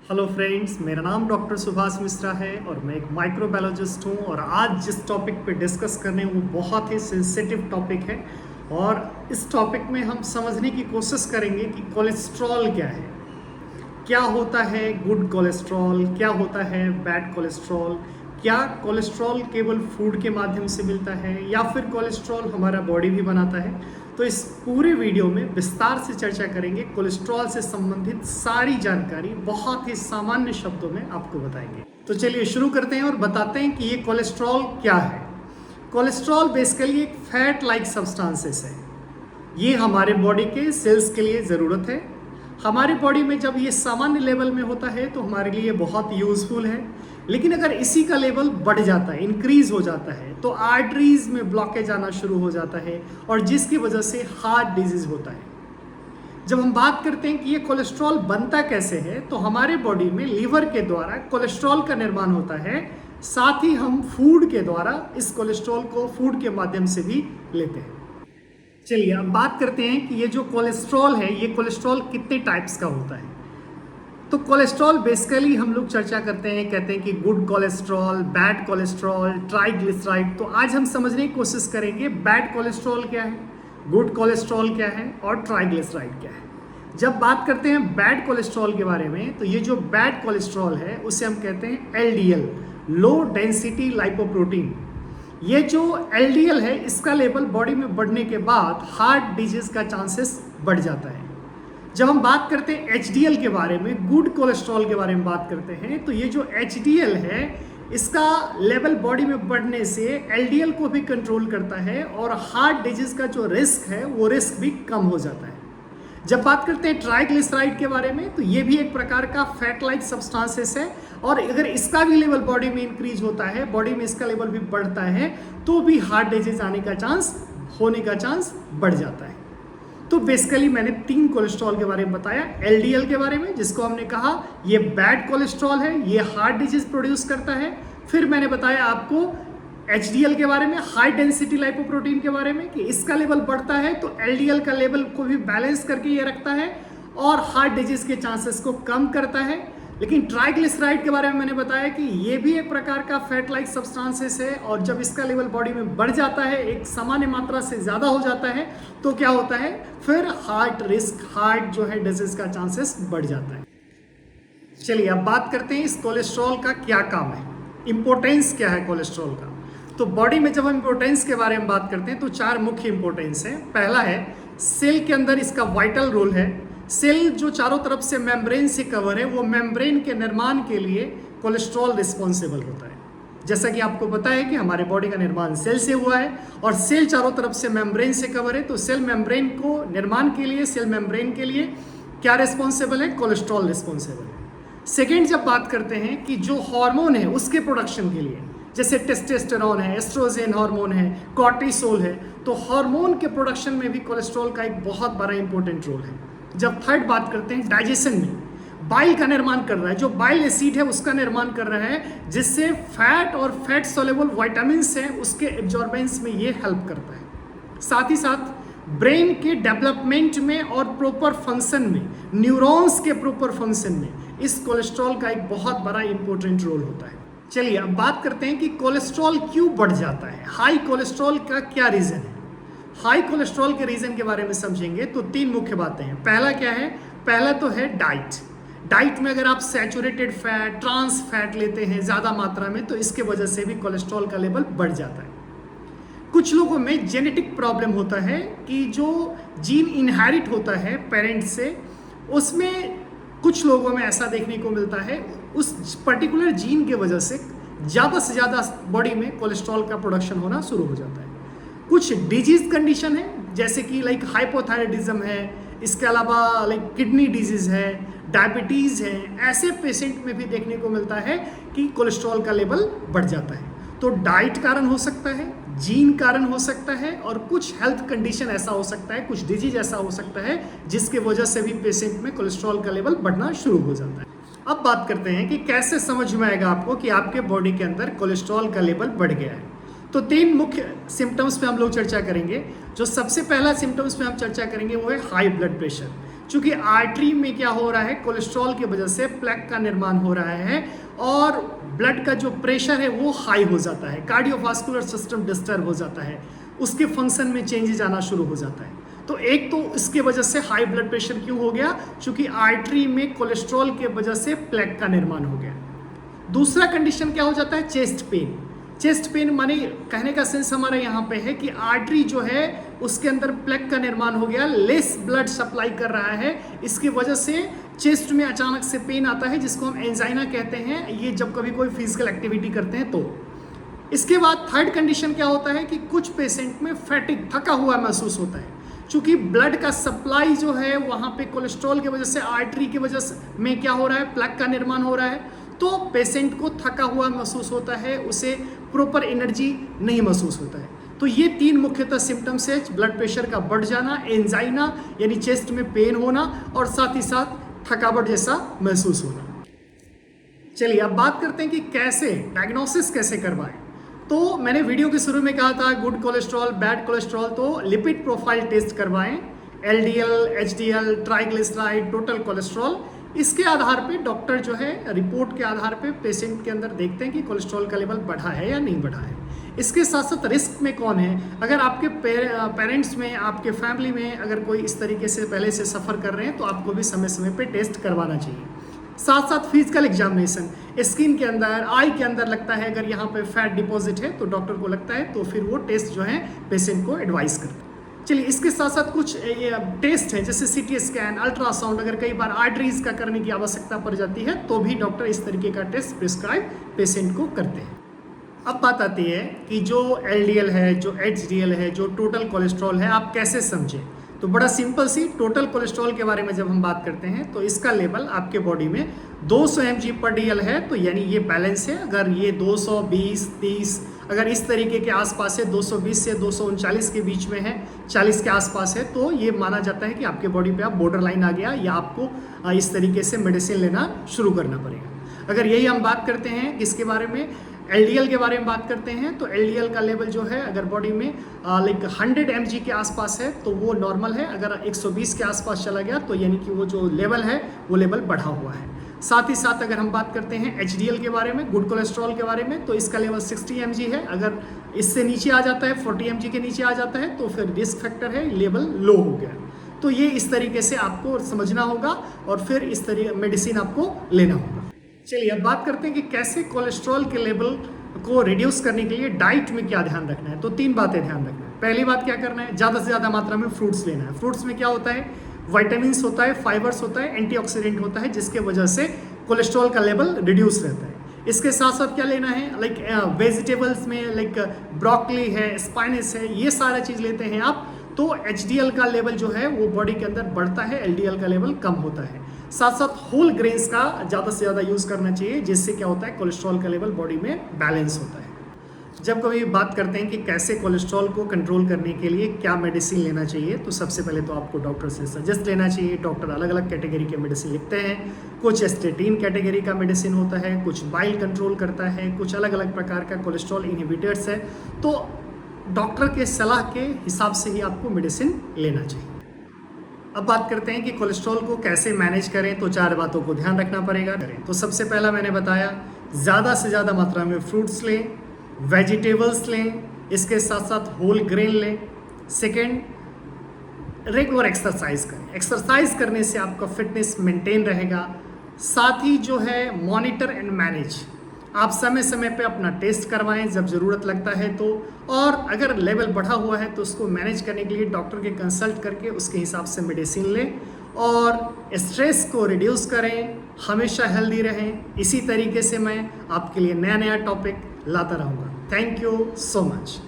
Hello friends, मेरा नाम doctor Subhash Mishra है और मैं एक माइक्रोबायोलॉजिस्ट हूँ। और आज जिस टॉपिक पे डिस्कस करने वो बहुत ही सेंसिटिव टॉपिक है। और इस टॉपिक में हम समझने की कोशिश करेंगे कि कोलेस्ट्रॉल क्या है, क्या होता है गुड कोलेस्ट्रॉल, क्या होता है बैड कोलेस्ट्रॉल, क्या कोलेस्ट्रॉल केवल फूड के माध्यम से मिलता है या फिर कोलेस्ट्रॉल हमारा बॉडी भी बनाता है। तो इस पूरे वीडियो में विस्तार से चर्चा करेंगे, कोलेस्ट्रॉल से संबंधित सारी जानकारी बहुत ही सामान्य शब्दों में आपको बताएंगे। तो चलिए शुरू करते हैं और बताते हैं कि ये कोलेस्ट्रॉल क्या है। कोलेस्ट्रॉल बेसिकली एक फैट लाइक सब्सटेंसेस है। ये हमारे बॉडी के सेल्स के लिए ज़रूरत है। हमारी बॉडी में जब ये सामान्य लेवल में होता है तो हमारे लिए बहुत यूज़फुल है। लेकिन अगर इसी का लेवल बढ़ जाता है, इंक्रीज हो जाता है, तो आर्टरीज में ब्लॉकेज आना शुरू हो जाता है और जिसकी वजह से हार्ट डिजीज होता है। जब हम बात करते हैं कि ये कोलेस्ट्रॉल बनता कैसे है, तो हमारे बॉडी में लीवर के द्वारा कोलेस्ट्रॉल का निर्माण होता है। साथ ही हम फूड के द्वारा इस कोलेस्ट्रॉल को फूड के माध्यम से भी लेते हैं। चलिए अब बात करते हैं कि ये जो कोलेस्ट्रॉल है, ये कोलेस्ट्रॉल कितने टाइप्स का होता है। तो कोलेस्ट्रॉल बेसिकली हम लोग चर्चा करते हैं, कहते हैं कि good cholesterol, bad cholesterol, triglyceride. तो आज हम समझने की कोशिश करेंगे बैड कोलेस्ट्रॉल क्या है, गुड कोलेस्ट्रॉल क्या है और ट्राइग्लिसराइड क्या है। जब बात करते हैं बैड कोलेस्ट्रॉल के बारे में, तो ये जो बैड कोलेस्ट्रॉल है उसे हम कहते हैं LDL, लो डेंसिटी लाइपोप्रोटीन। ये जो LDL है, इसका लेवल बॉडी में बढ़ने के बाद हार्ट डिजीज का चांसेस बढ़ जाता है। जब हम बात करते हैं HDL के बारे में, गुड कोलेस्ट्रॉल के बारे में बात करते हैं, तो ये जो HDL है इसका लेवल बॉडी में बढ़ने से LDL को भी कंट्रोल करता है और हार्ट डिजीज का जो रिस्क है वो रिस्क भी कम हो जाता है। जब बात करते हैं ट्राइग्लिसराइड के बारे में, तो ये भी एक प्रकार का फैट लाइक सब्सटेंसेस है और अगर इसका भी लेवल बॉडी में इंक्रीज होता है, बॉडी में इसका लेवल भी बढ़ता है, तो भी हार्ट डिजीज होने का चांस बढ़ जाता है। तो बेसिकली मैंने 3 कोलेस्ट्रॉल के बारे में बताया। LDL के बारे में, जिसको हमने कहा ये बैड कोलेस्ट्रॉल है, ये हार्ट डिजीज प्रोड्यूस करता है। फिर मैंने बताया आपको HDL के बारे में, हाई डेंसिटी लाइपोप्रोटीन के बारे में, कि इसका लेवल बढ़ता है तो LDL का लेवल को भी बैलेंस करके ये रखता है और हार्ट डिजीज के चांसेस को कम करता है। लेकिन ट्राइग्लिसराइड के बारे में मैंने बताया कि ये भी एक प्रकार का फैट लाइक सब्सटेंसेस है और जब इसका लेवल बॉडी में बढ़ जाता है, एक सामान्य मात्रा से ज़्यादा हो जाता है, तो क्या होता है, फिर हार्ट जो है डिजीज का चांसेस बढ़ जाता है। चलिए अब बात करते हैं इस कोलेस्ट्रॉल का क्या काम है, इंपॉर्टेंस क्या है कोलेस्ट्रॉल का। तो बॉडी में जब हम इंपॉर्टेंस के बारे में बात करते हैं तो 4 मुख्य इंपॉर्टेंस है। पहला है सेल के अंदर इसका वाइटल रोल है। सेल जो चारों तरफ से मेम्ब्रेन से कवर है, वो मेम्ब्रेन के निर्माण के लिए कोलेस्ट्रॉल रिस्पॉन्सिबल होता है। जैसा कि आपको पता है कि हमारे बॉडी का निर्माण सेल से हुआ है और सेल चारों तरफ से मेम्ब्रेन से कवर है, तो सेल मेम्ब्रेन को निर्माण के लिए, सेल मेम्ब्रेन के लिए क्या रिस्पॉन्सिबल है, कोलेस्ट्रॉल रिस्पॉन्सिबल है। सेकेंड, जब बात करते हैं कि जो हार्मोन है उसके प्रोडक्शन के लिए, जैसे टेस्टोस्टेरोन है, एस्ट्रोजन हार्मोन है, कॉर्टिसोल है, तो हार्मोन के प्रोडक्शन में भी कोलेस्ट्रॉल का एक बहुत बड़ा इंपॉर्टेंट रोल है। जब थर्ड बात करते हैं डाइजेशन में, बाइल का निर्माण कर रहा है, जो बाइल एसिड है उसका निर्माण कर रहा है, जिससे फैट और फैट सोलेबल विटामिन्स हैं उसके एब्जॉर्बेंस में ये हेल्प करता है। साथ ही साथ ब्रेन के डेवलपमेंट में और प्रॉपर फंक्शन में, न्यूरॉन्स के प्रॉपर फंक्शन में इस कोलेस्ट्रॉल का एक बहुत बड़ा इंपॉर्टेंट रोल होता है। चलिए अब बात करते हैं कि कोलेस्ट्रॉल क्यों बढ़ जाता है, हाई कोलेस्ट्रॉल का क्या रीज़न है। हाई कोलेस्ट्रॉल के रीज़न के बारे में समझेंगे तो 3 मुख्य बातें हैं। पहला क्या है, पहला तो है डाइट में अगर आप सैचुरेटेड फैट, ट्रांस फैट लेते हैं ज़्यादा मात्रा में, तो इसके वजह से भी कोलेस्ट्रॉल का लेवल बढ़ जाता है। कुछ लोगों में जेनेटिक प्रॉब्लम होता है कि जो जीन इनहेरिट होता है पेरेंट से, उसमें कुछ लोगों में ऐसा देखने को मिलता है, उस पर्टिकुलर जीन की वजह से ज़्यादा से ज़्यादा बॉडी में कोलेस्ट्रॉल का प्रोडक्शन होना शुरू हो जाता है। कुछ डिजीज कंडीशन है, जैसे कि लाइक हाइपोथायराइडिज्म है, इसके अलावा लाइक किडनी डिजीज है, डायबिटीज़ है, ऐसे पेशेंट में भी देखने को मिलता है कि कोलेस्ट्रॉल का लेवल बढ़ जाता है। तो डाइट कारण हो सकता है, जीन कारण हो सकता है और कुछ हेल्थ कंडीशन ऐसा हो सकता है, कुछ डिजीज ऐसा हो सकता है जिसके वजह से भी पेशेंट में कोलेस्ट्रॉल का लेवल बढ़ना शुरू हो जाता है। अब बात करते हैं कि कैसे समझ में आएगा आपको कि आपके बॉडी के अंदर कोलेस्ट्रॉल का लेवल बढ़ गया है। तो 3 मुख्य सिम्टम्स पे हम लोग चर्चा करेंगे। जो सबसे पहला सिम्टम्स पे हम चर्चा करेंगे वो है हाई ब्लड प्रेशर। क्योंकि आर्टरी में क्या हो रहा है, कोलेस्ट्रॉल की वजह से प्लेक का निर्माण हो रहा है और ब्लड का जो प्रेशर है वो हाई हो जाता है, कार्डियोवास्कुलर सिस्टम डिस्टर्ब हो जाता है, उसके फंक्शन में चेंजेस आना शुरू हो जाता है। तो एक तो इसके वजह से हाई ब्लड प्रेशर क्यों हो गया, क्योंकि आर्टरी में कोलेस्ट्रॉल के वजह से प्लेक का निर्माण हो गया। दूसरा कंडीशन क्या हो जाता है, चेस्ट पेन। चेस्ट पेन माने कहने का सेंस हमारा यहाँ पे है कि आर्टरी जो है उसके अंदर प्लेक का निर्माण हो गया, लेस ब्लड सप्लाई कर रहा है, इसकी वजह से चेस्ट में अचानक से पेन आता है जिसको हम एंजाइना कहते हैं, ये जब कभी कोई फिजिकल एक्टिविटी करते हैं तो। इसके बाद थर्ड कंडीशन क्या होता है कि कुछ पेशेंट में फैटिक, थका हुआ महसूस होता है, क्योंकि ब्लड का सप्लाई जो है वहाँ पे कोलेस्ट्रॉल की वजह से, आर्टरी की वजह से में क्या हो रहा है, प्लेक का निर्माण हो रहा है, तो पेशेंट को थका हुआ महसूस होता है, उसे प्रॉपर एनर्जी नहीं महसूस होता है। तो ये तीन मुख्यतः सिम्टम्स है, ब्लड प्रेशर का बढ़ जाना, एंजाइना यानी चेस्ट में पेन होना और साथ ही साथ थकावट जैसा महसूस होना। चलिए अब बात करते हैं कि कैसे डायग्नोसिस कैसे करवाएं। तो मैंने वीडियो के शुरू में कहा था गुड कोलेस्ट्रॉल, बैड कोलेस्ट्रॉल, तो लिपिड प्रोफाइल टेस्ट करवाएं, LDL, HDL, triglyceride, total cholesterol. इसके आधार पे डॉक्टर जो है रिपोर्ट के आधार पे पेशेंट के अंदर देखते हैं कि कोलेस्ट्रॉल का लेवल बढ़ा है या नहीं बढ़ा है। इसके साथ साथ रिस्क में कौन है, अगर आपके पेरेंट्स में, आपके फैमिली में अगर कोई इस तरीके से पहले से सफ़र कर रहे हैं तो आपको भी समय समय पे टेस्ट करवाना चाहिए। साथ साथ फिजिकल एग्जामिनेशन, स्किन के अंदर, आई के अंदर लगता है अगर यहाँ पे फैट डिपॉजिट है तो डॉक्टर को लगता है तो फिर वो टेस्ट जो है पेशेंट को एडवाइस करता है। चलिए इसके साथ साथ कुछ टेस्ट हैं जैसे सीटी स्कैन, अल्ट्रासाउंड, अगर कई बार आर्टरीज का करने की आवश्यकता पड़ जाती है तो भी डॉक्टर इस तरीके का टेस्ट प्रिस्क्राइब पेशेंट को करते हैं। अब बात आती है कि जो एलडीएल है, जो एचडीएल है, जो टोटल कोलेस्ट्रॉल है, आप कैसे समझें। तो बड़ा सिंपल सी, टोटल कोलेस्ट्रॉल के बारे में जब हम बात करते हैं तो इसका लेवल आपके बॉडी में 200 mg/dl है, तो यानी ये बैलेंस है। अगर ये 220, 30 अगर इस तरीके के आसपास है, 220 से 239 के बीच में है, 40 के आसपास है, तो ये माना जाता है कि आपके बॉडी पे आप बॉर्डर लाइन आ गया या आपको इस तरीके से मेडिसिन लेना शुरू करना पड़ेगा। अगर यही हम बात करते हैं किसके बारे में, एलडीएल के बारे में बात करते हैं, तो एलडीएल का लेवल जो है अगर बॉडी में लाइक 100 mg के आसपास है तो वो नॉर्मल है, अगर 120 के आसपास चला गया तो यानी कि वो जो लेवल है वो लेवल बढ़ा हुआ है। साथ ही साथ अगर हम बात करते हैं एचडीएल के बारे में, गुड कोलेस्ट्रॉल के बारे में, तो इसका लेवल 60 mg है, अगर इससे नीचे आ जाता है, 40 mg के नीचे आ जाता है तो फिर रिस्क फैक्टर है, लेवल लो हो गया। तो ये इस तरीके से आपको समझना होगा और फिर इस तरीके मेडिसिन आपको लेना होगा। चलिए अब बात करते हैं कि कैसे कोलेस्ट्रॉल के लेवल को रिड्यूस करने के लिए डाइट में क्या ध्यान रखना है। तो 3 बातें ध्यान रखना है। पहली बात क्या करना है, ज़्यादा से ज़्यादा मात्रा में फ्रूट्स लेना है। फ्रूट्स में क्या होता है, विटामिन्स होता है, फाइबर्स होता है, एंटीऑक्सीडेंट होता है, जिसके वजह से कोलेस्ट्रॉल का लेवल रिड्यूस रहता है। इसके साथ साथ क्या लेना है, लाइक वेजिटेबल्स में लाइक ब्रोकली है, स्पाइनस है, ये सारा चीज़ लेते हैं आप तो एचडीएल का लेवल जो है वो बॉडी के अंदर बढ़ता है, एलडीएल का लेवल कम होता है। साथ साथ होल ग्रेन्स का ज़्यादा से ज़्यादा यूज़ करना चाहिए, जिससे क्या होता है कोलेस्ट्रॉल का लेवल बॉडी में बैलेंस होता है। जब कभी बात करते हैं कि कैसे कोलेस्ट्रॉल को कंट्रोल करने के लिए क्या मेडिसिन लेना चाहिए, तो सबसे पहले तो आपको डॉक्टर से सजेस्ट लेना चाहिए। डॉक्टर अलग अलग कैटेगरी के मेडिसिन लिखते हैं, कुछ स्टेटिन कैटेगरी का मेडिसिन होता है, कुछ बाइल कंट्रोल करता है, कुछ अलग अलग प्रकार का कोलेस्ट्रॉल इनहिबिटर्स है। तो डॉक्टर के सलाह के हिसाब से ही आपको मेडिसिन लेना चाहिए। अब बात करते हैं कि कोलेस्ट्रॉल को कैसे मैनेज करें, तो 4 बातों को ध्यान रखना पड़ेगा। तो सबसे पहला मैंने बताया, ज़्यादा से ज़्यादा मात्रा में फ्रूट्स लें, वेजिटेबल्स लें, इसके साथ साथ होल ग्रेन लें। सेकेंड, रेगुलर एक्सरसाइज करें। एक्सरसाइज करने से आपका फिटनेस मेंटेन रहेगा। साथ ही जो है मॉनिटर एंड मैनेज, आप समय समय पे अपना टेस्ट करवाएं जब ज़रूरत लगता है तो, और अगर लेवल बढ़ा हुआ है तो उसको मैनेज करने के लिए डॉक्टर के कंसल्ट करके उसके हिसाब से मेडिसिन लें और स्ट्रेस को रिड्यूस करें, हमेशा हेल्दी रहें। इसी तरीके से मैं आपके लिए नया नया टॉपिक लाता रहूँगा। Thank you so much.